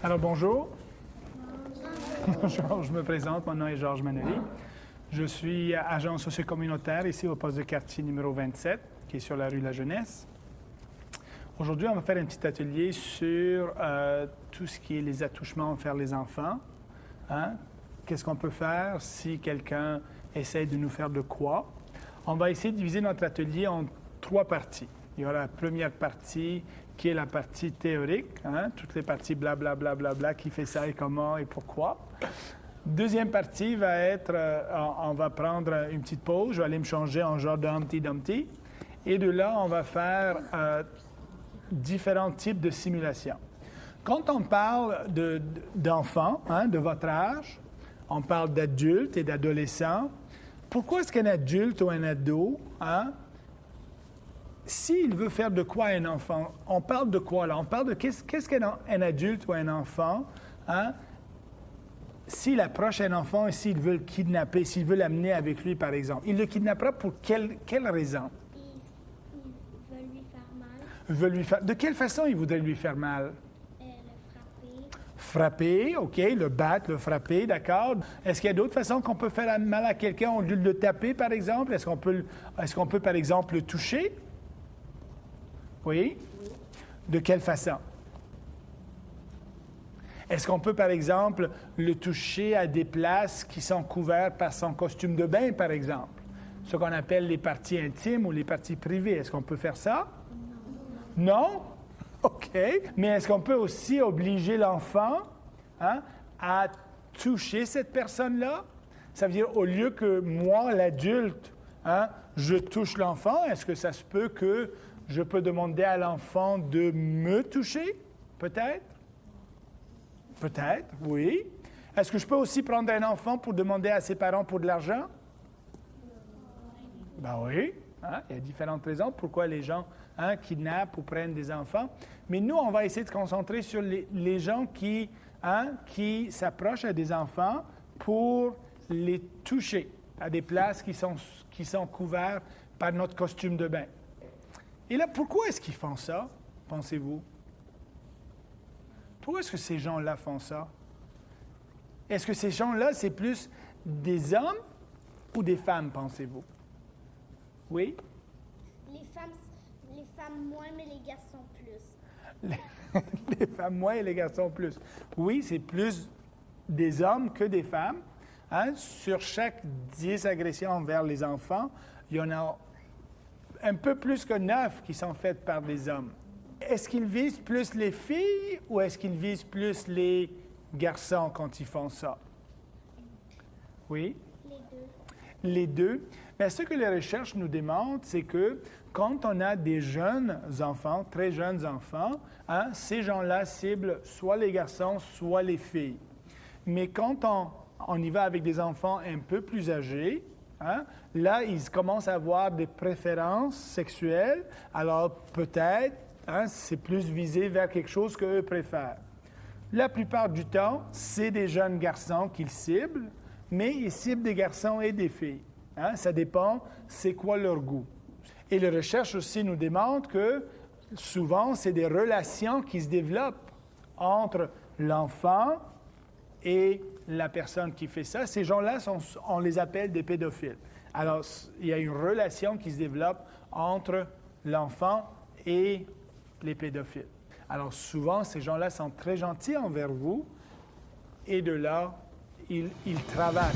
Alors, bonjour. Je me présente, mon nom est Georges Manoli. Je suis agent socio-communautaire ici au poste de quartier numéro 27, qui est sur la rue de la Jeunesse. Aujourd'hui, on va faire un petit atelier sur tout ce qui est les attouchements envers les enfants. Hein? Qu'est-ce qu'on peut faire si quelqu'un essaie de nous faire de quoi? On va essayer de diviser notre atelier en 3 parties. Il y aura la première partie qui est la partie théorique, hein? Toutes les parties blablabla, qui fait ça et comment et pourquoi. Deuxième partie va être, on va prendre une petite pause, je vais aller me changer en genre de Humpty Dumpty. Et de là, on va faire différents types de simulations. Quand on parle d'enfants, hein, de votre âge, on parle d'adultes et d'adolescents. Pourquoi est-ce qu'un adulte ou un ado, hein, s'il veut faire de quoi un enfant, on parle de quoi là? On parle de qu'est-ce qu'un adulte ou un enfant, hein, s'il approche un enfant et s'il veut le kidnapper, s'il veut l'amener avec lui, par exemple. Il le kidnappera pour quelle raison? Il veut lui faire mal. Veut lui faire... De quelle façon il voudrait lui faire mal? Le frapper. Frapper, OK, le battre, le frapper, d'accord. Est-ce qu'il y a d'autres façons qu'on peut faire mal à quelqu'un au lieu de le taper, par exemple? Est-ce qu'on peut, par exemple, le toucher? Oui? De quelle façon? Est-ce qu'on peut, par exemple, le toucher à des places qui sont couvertes par son costume de bain, par exemple? Ce qu'on appelle les parties intimes ou les parties privées. Est-ce qu'on peut faire ça? Non? OK. Mais est-ce qu'on peut aussi obliger l'enfant, hein, à toucher cette personne-là? Ça veut dire, au lieu que moi, l'adulte, hein, je touche l'enfant, est-ce que ça se peut que je peux demander à l'enfant de me toucher? Peut-être? Peut-être, oui. Est-ce que je peux aussi prendre un enfant pour demander à ses parents pour de l'argent? Ben oui. Hein? Il y a différentes raisons pourquoi les gens, hein, kidnappent ou prennent des enfants. Mais nous, on va essayer de se concentrer sur les gens qui s'approchent à des enfants pour les toucher à des places qui sont couvertes par notre costume de bain. Et là, pourquoi est-ce qu'ils font ça, pensez-vous? Pourquoi est-ce que ces gens-là font ça? Est-ce que ces gens-là, c'est plus des hommes ou des femmes, pensez-vous? Oui? Les femmes moins, mais les garçons plus. Les femmes moins et les garçons plus. Oui, c'est plus des hommes que des femmes. Hein? Sur chaque 10 agressions envers les enfants, il y en a un peu plus que 9 qui sont faites par des hommes. Est-ce qu'ils visent plus les filles ou est-ce qu'ils visent plus les garçons quand ils font ça? Oui? Les deux. Les deux. Mais ce que les recherches nous démontrent, c'est que quand on a des jeunes enfants, très jeunes enfants, hein, ces gens-là ciblent soit les garçons, soit les filles. Mais quand on y va avec des enfants un peu plus âgés, hein, là, ils commencent à avoir des préférences sexuelles. Alors, peut-être, hein, c'est plus visé vers quelque chose qu'eux préfèrent. La plupart du temps, c'est des jeunes garçons qu'ils ciblent, mais ils ciblent des garçons et des filles. Hein, ça dépend, c'est quoi leur goût. Et les recherches aussi nous démontrent que souvent, c'est des relations qui se développent entre l'enfant et la personne qui fait ça. Ces gens-là, on les appelle des pédophiles. Alors, il y a une relation qui se développe entre l'enfant et les pédophiles. Alors, souvent, ces gens-là sont très gentils envers vous et de là, ils travaillent.